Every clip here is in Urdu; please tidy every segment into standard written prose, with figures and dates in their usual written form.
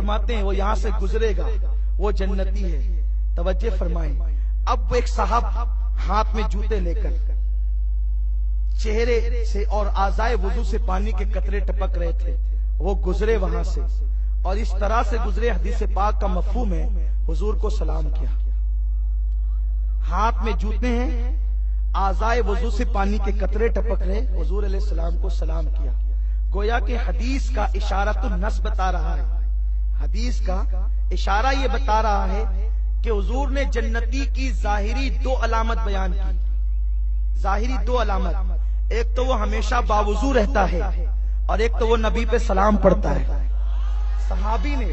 فرماتے ہیں وہ یہاں سے گزرے گا وہ جنتی ہے. توجہ فرمائیں. اب وہ ایک صاحب ہاتھ میں جوتے لے کر چہرے سے اور اعضائے وضو سے پانی کے قطرے ٹپک رہے تھے. وہ گزرے وہاں سے اور اس طرح سے گزرے. حدیث پاک کا مفہوم ہے حضور کو سلام کیا. ہاتھ میں جوتے ہیں, اعضائے وضو سے پانی کے قطرے ٹپک رہے, حضور علیہ السلام کو سلام کیا. گویا کہ حدیث کا اشارۃ النص بتا رہا ہے. حدیث کا اشارہ یہ بتا رہا ہے کہ حضور نے جنتی کی ظاہری دو علامت بیان کی. ظاہری دو علامت, ایک تو وہ ہمیشہ باوضو رہتا ہے اور ایک تو وہ نبی پہ سلام پڑھتا ہے. صحابی نے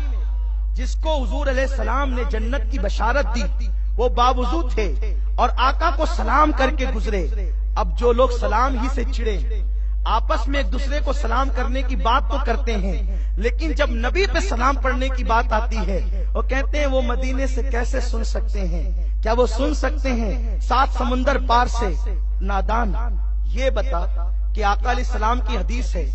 جس کو حضور علیہ السلام نے جنت کی بشارت دی وہ باوضو تھے اور آقا کو سلام کر کے گزرے. اب جو لوگ سلام ہی سے چڑے, آپس میں ایک دوسرے کو سلام کرنے کی بات تو کرتے ہیں, لیکن جب نبی پہ سلام پڑھنے کی بات آتی ہے وہ کہتے ہیں وہ مدینے سے کیسے سن سکتے ہیں, کیا وہ سن سکتے ہیں 7 سمندر پار سے. نادان, یہ بتا کہ آقا علیہ السلام کی حدیث ہے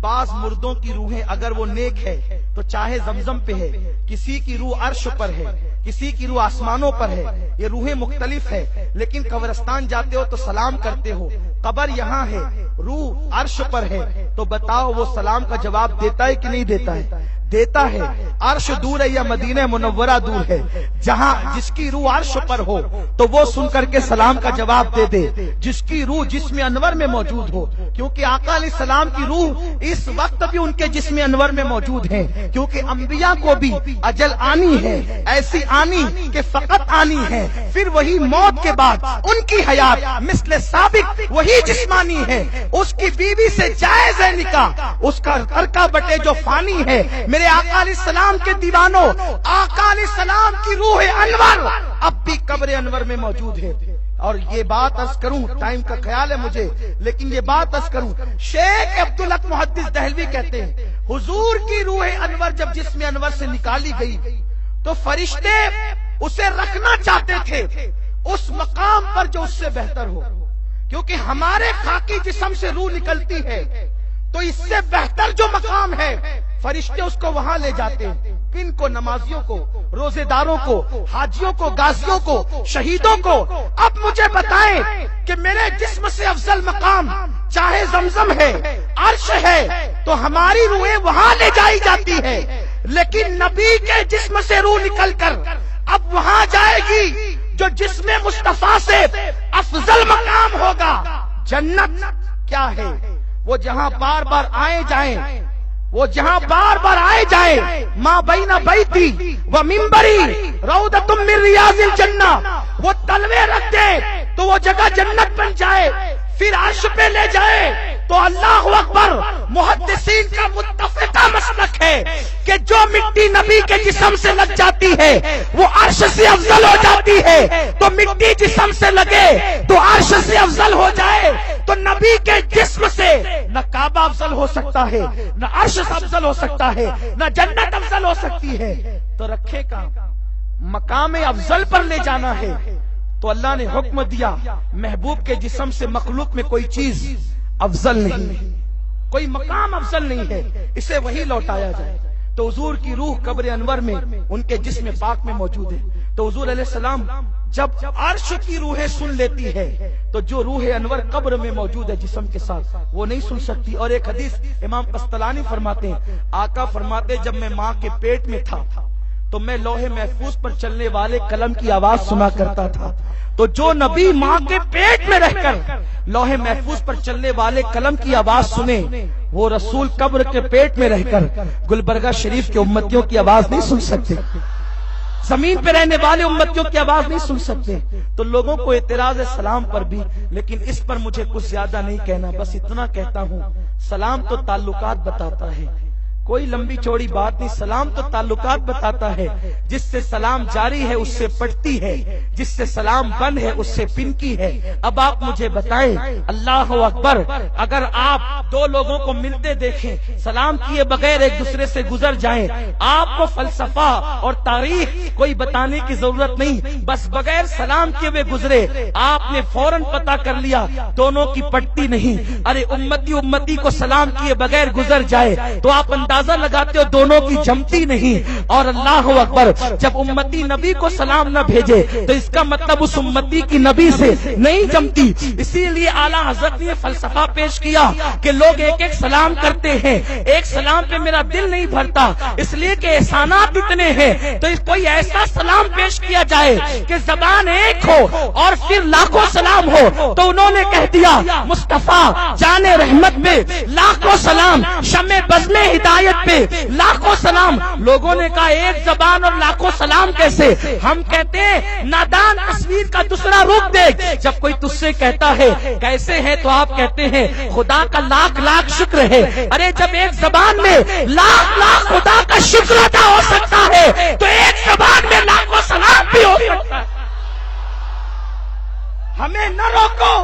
بعض مردوں کی روحیں اگر وہ نیک ہے تو چاہے زمزم پہ ہے, کسی کی روح عرش پر ہے, کسی کی روح آسمانوں پر ہے, یہ روحیں مختلف ہے, لیکن قبرستان جاتے ہو تو سلام کرتے ہو. قبر یہاں ہے, روح عرش پر ہے, تو بتاؤ وہ سلام کا جواب دیتا ہے کہ نہیں دیتا ہے؟ دیتا ہے. عرش دور ہے یا مدینہ منورہ دور ہے؟ جہاں جس کی روح عرش پر ہو تو وہ سن کر کے سلام کا جواب دے دے, جس کی روح جسم انور میں موجود ہو, کیونکہ آقا علیہ السلام کی روح اس وقت بھی ان کے جسم انور میں موجود ہے, کیونکہ انبیاء کو بھی اجل آنی ہے, ایسی آنی کہ فقط آنی ہے, پھر وہی موت کے بعد ان کی حیات مثل سابق وہی جسمانی ہے. اس کی بیوی سے جائز ہے نکاح, اس کا ترکہ بٹے جو فانی ہے. میرے آقا علیہ السلام کے دیوانوں, آقا علیہ السلام کی روح انور اب بھی قبر انور میں موجود ہے. اور یہ بات عرض کروں, ٹائم کا خیال ہے مجھے, لیکن یہ بات عرض کروں, شیخ عبدالحق محدث دہلوی کہتے ہیں حضور کی روح انور جب جسم انور سے نکالی گئی تو فرشتے اسے رکھنا چاہتے تھے اس مقام پر جو اس سے بہتر ہو, کیونکہ ہمارے خاکی جسم سے روح نکلتی ہے تو اس سے بہتر جو مقام ہے فرشتے اس کو وہاں لے جاتے ہیں. کن کو؟ نمازیوں کو, روزے داروں کو, حاجیوں کو, غازیوں کو, شہیدوں کو. اب مجھے بتائیں کہ میرے جسم سے افضل مقام چاہے زمزم ہے, عرش ہے, تو ہماری روحیں وہاں لے جائی جاتی ہے, لیکن نبی کے جسم سے روح نکل کر اب وہاں جائے گی جو جسم مصطفیٰ سے افضل مقام ہوگا. جنت کیا ہے؟ وہ جہاں بار بار آئے جائیں, وہ جہاں بار بار آئے جائیں, ماں بین بیتی و منبری روضۃ من ریاض الجنہ, وہ تلوے رکھ دے تو وہ جگہ جنت بن جائے. پھر عرش پہ لے جائے تو اللہ اکبر. محدثین کا متفقہ مسلک ہے کہ جو مٹی نبی کے جسم سے لگ جاتی ہے وہ عرش سے افضل ہو جاتی ہے, تو مٹی جسم سے لگے تو عرش سے افضل ہو جائے. تو نبی کے جسم سے نہ کعبہ افضل ہو سکتا ہے, نہ عرش افضل ہو سکتا ہے, نہ جنت افضل ہو سکتی ہے. تو رکھے کا مقام افضل پر لے جانا ہے تو اللہ نے حکم دیا محبوب کے جسم سے مخلوق میں کوئی چیز افضل نہیں, کوئی مقام افضل نہیں ہے, اسے وہی لوٹایا جائے. تو حضور کی روح قبر انور میں ان کے جسم پاک میں موجود ہے. تو حضور علیہ السلام جب عرش کی روحیں سن لیتی ہے تو جو روح انور قبر میں موجود ہے جسم کے ساتھ وہ نہیں سن سکتی. اور ایک حدیث امام قسطلانی فرماتے ہیں, آقا فرماتے جب میں ماں کے پیٹ میں تھا تو میں لوح محفوظ پر چلنے والے قلم کی آواز سنا کرتا تھا. تو جو نبی ماں کے پیٹ میں رہ کر لوح محفوظ پر چلنے والے قلم کی آواز سنے وہ رسول قبر کے پیٹ میں رہ کر گلبرگہ شریف کے امتیوں کی آواز نہیں سن سکتے, زمین پہ رہنے والے امتیوں کی آواز نہیں سن سکتے. تو لوگوں کو اعتراض ہے سلام پر بھی, لیکن اس پر مجھے کچھ زیادہ نہیں کہنا, بس اتنا کہتا ہوں سلام تو تعلقات بتاتا ہے, کوئی لمبی چوڑی بات نہیں. سلام تو تعلقات بتاتا ہے, جس سے سلام جاری ہے اس سے پڑتی ہے, جس سے سلام بند ہے اس سے پنکی ہے. اب آپ مجھے بتائیں, اللہ اکبر, اگر آپ دو لوگوں کو ملتے دیکھیں سلام کیے بغیر ایک دوسرے سے گزر جائیں, آپ کو فلسفہ اور تاریخ کوئی بتانے کی ضرورت نہیں, بس بغیر سلام کیے ہوئے گزرے آپ نے فوراً پتا کر لیا دونوں کی پٹتی نہیں. ارے امتی کو سلام کیے بغیر گزر جائے تو آپ انداز اندازہ لگاتے ہو دونوں کی جمتی نہیں. اور اللہ اکبر، جب امتی نبی کو سلام نہ بھیجے تو اس کا مطلب اس امتی کی نبی سے نہیں جمتی. اسی لیے اعلیٰ حضرت نے فلسفہ پیش کیا کہ لوگ ایک ایک سلام کرتے ہیں، ایک سلام پہ میرا دل نہیں بھرتا، اس لیے کہ احسانات اتنے ہیں. تو کوئی ایسا سلام پیش کیا جائے کہ زبان ایک ہو اور پھر لاکھوں سلام ہو. تو انہوں نے کہہ دیا مصطفیٰ جان رحمت پہ لاکھوں سلام، شمع بزم ہدایت پہ لاکھوں سلام. لوگوں نے کہا ایک زبان اور لاکھوں سلام کیسے؟ ہم کہتے ہیں نادان تصویر کا دوسرا روپ دیکھ. جب کوئی تجھ سے کہتا ہے کیسے ہے تو آپ کہتے ہیں خدا کا لاکھ لاکھ شکر ہے. ارے جب ایک زبان میں لاکھ لاکھ خدا کا شکر ادا ہو سکتا ہے تو ایک زبان میں لاکھوں سلام بھی ہو سکتا ہے. ہمیں نہ روکو،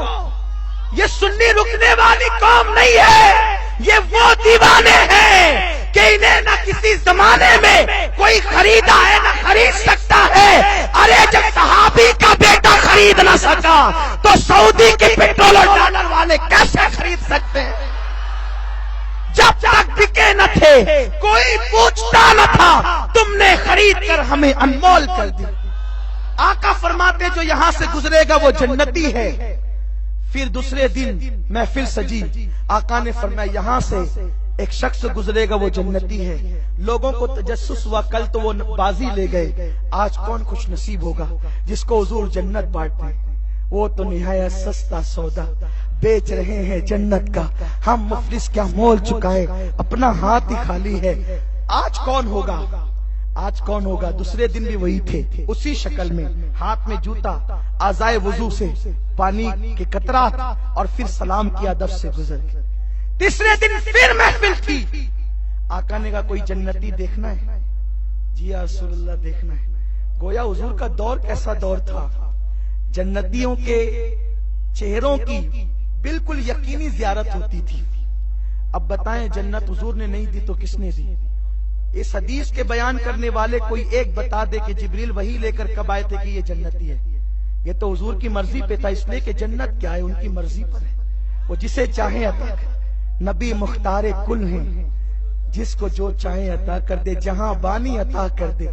یہ سنی رکنے والی قوم نہیں ہے، یہ وہ دیوانے ہیں کہ انہیں نہ کسی زمانے میں کوئی خریدا ہے نہ خرید سکتا ہے. ارے جب صحابی کا بیٹا خرید نہ سکا تو سعودی کے پیٹرول اور ڈالر والے کیسے خرید سکتے ہیں؟ جب تک بکے نہ تھے کوئی پوچھتا نہ تھا، تم نے خرید کر ہمیں انمول کر دی. آقا فرماتے جو یہاں سے گزرے گا وہ جنتی ہے. پھر دوسرے دن محفل سجی، آقا نے فرمایا یہاں سے ایک شخص گزرے گا وہ جنتی ہے. لوگوں کو تجسس ہوا، کل تو وہ بازی لے گئے، آج کون خوش نصیب ہوگا جس کو حضور جنت بانٹتے. وہ تو نہایت سستا سودا بیچ رہے ہیں جنت کا، ہم مفلس کیا مول چکائے، اپنا ہاتھ ہی خالی ہے. آج کون ہوگا؟ آج کون ہوگا؟ دوسرے دن بھی وہی تھے، اسی شکل میں، ہاتھ میں جوتا، اعضائے وضو سے پانی کے قطرات، اور پھر سلام کی ادب سے گزر گئے. تیسرے دن پھر محفل تھی. آقا نے کہا کوئی جنتی دیکھنا ہے؟ جی یا رسول اللہ دیکھنا ہے. گویا حضور کا دور کیسا دور تھا، جنتیوں کے چہروں کی بالکل یقینی زیارت ہوتی تھی. اب بتائیں جنت حضور نے نہیں دی تو کس نے دی؟ اس حدیث کے بیان کرنے والے کوئی ایک بتا دے کہ جبریل وحی لے کر کب آئے تھے کہ یہ جنتی ہے. یہ تو حضور کی مرضی پہ تھا، اس لیے کہ جنت کیا ہے ان کی مرضی پر ہے، وہ جسے چاہیں عطا کر. نبی مختار کل ہیں، جس کو جو چاہیں عطا کر دے، جہاں بانی عطا کر دے،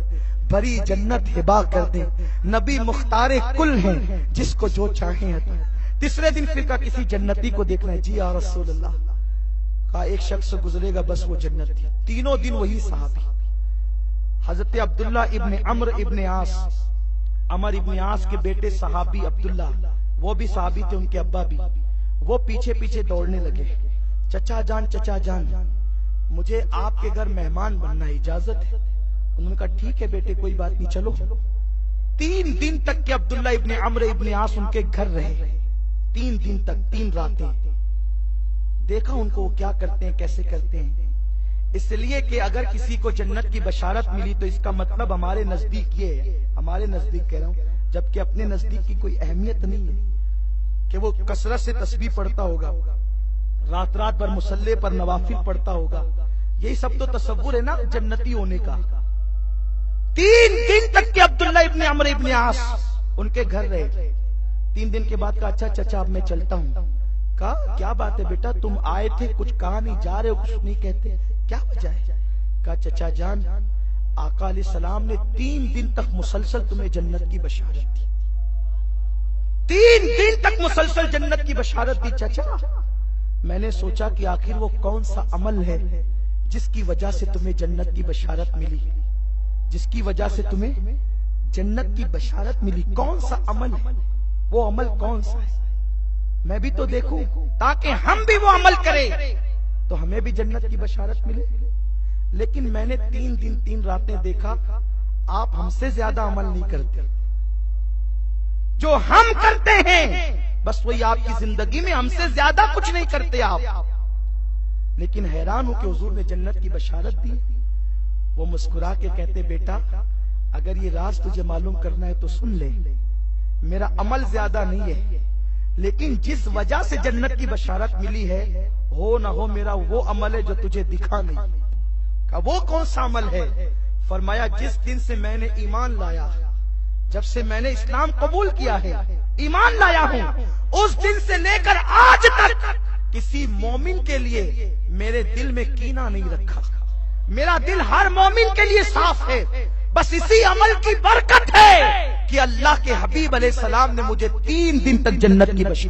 بھری جنت ہبا کر دے. نبی مختار کل ہیں، جس کو جو چاہیں عطا. تیسرے دن پھر کا کسی جنتی کو دیکھنا ہے. جی یا رسول اللہ، کہا ایک شخص گزرے گا بس وہ جنتی. تینوں دن وہی صحابی. حضرت عبداللہ ابن عمرو ابن عاص، عمر ابن عاص کے بیٹے صحابی عبداللہ، وہ بھی صحابی تھے، ان کے ابا بھی. وہ پیچھے پیچھے دوڑنے لگے. چچا جان مجھے آپ کے گھر مہمان بننا ہے، اجازت ہے؟ انہوں نے کہا ٹھیک ہے بیٹے کوئی بات نہیں چلو. 3 دن تک کہ عبداللہ ابن عمرو ابن عاص ان کے گھر رہے. 3 دن تک، 3 راتیں. دیکھا ان کو کیا کرتے ہیں، کیسے کرتے ہیں. اس لیے کہ اگر کسی کو جنت کی بشارت ملی تو اس کا مطلب ہمارے نزدیک یہ ہے، ہمارے نزدیک کہہ رہا ہوں، جبکہ اپنے نزدیک کی کوئی اہمیت نہیں ہے کہ وہ کثرت سے تسبیح پڑھتا ہوگا، رات رات بھر مصلی پر نوافل پڑھتا ہوگا. یہی سب تو تصور ہے نا جنتی ہونے کا. 3 دن تک کہ عبداللہ ابن عمرو ابن عاص ان کے گھر رہے. 3 دن کے بعد کہا اچھا چچا اب میں چلتا ہوں. کہا کیا بات ہے بیٹا، تم آئے تھے کچھ کہا نہیں، جا رہے ہو کچھ نہیں کہتے، کیا وجہ ہے؟ کہا چچا جان آقا علیہ السلام نے 3 دن تک مسلسل تمہیں جنت کی بشارت دی. 3 دن تک مسلسل جنت کی بشارت دی. چچا میں نے سوچا کہ آخر وہ کون سا عمل ہے جس کی وجہ سے تمہیں جنت کی بشارت ملی، جس کی وجہ سے تمہیں جنت کی بشارت ملی، کون سا عمل ہے؟ وہ عمل کون سا ہے؟ میں بھی تو دیکھوں تاکہ ہم بھی وہ عمل کریں تو ہمیں بھی جنت کی بشارت ملے. لیکن میں نے 3 دن 3 راتیں دیکھا آپ ہم سے زیادہ عمل نہیں کرتے. جو ہم کرتے ہیں بس وہی آپ کی زندگی میں، ہم سے زیادہ کچھ نہیں کرتے آپ. لیکن حیران ہوں کہ حضور نے جنت کی بشارت دی. وہ مسکرا کے کہتے بیٹا اگر یہ راز تجھے معلوم کرنا ہے تو سن لے، میرا عمل زیادہ نہیں ہے لیکن جس وجہ سے جنت کی بشارت ملی ہے ہو نہ ہو میرا وہ عمل ہے جو تجھے دکھا نہیں. کہا وہ کون سا عمل ہے؟ فرمایا جس دن سے میں نے ایمان لایا، جب سے میں نے اسلام قبول کیا ہے، ایمان لایا ہوں، اس دن سے لے کر آج تک کسی مومن کے لیے میرے دل میں کینہ نہیں رکھا، میرا دل ہر مومن کے لیے صاف ہے، بس اسی عمل کی برکت ہے کہ اللہ کے حبیب علیہ السلام نے مجھے 3 دن تک جنت کی بشارت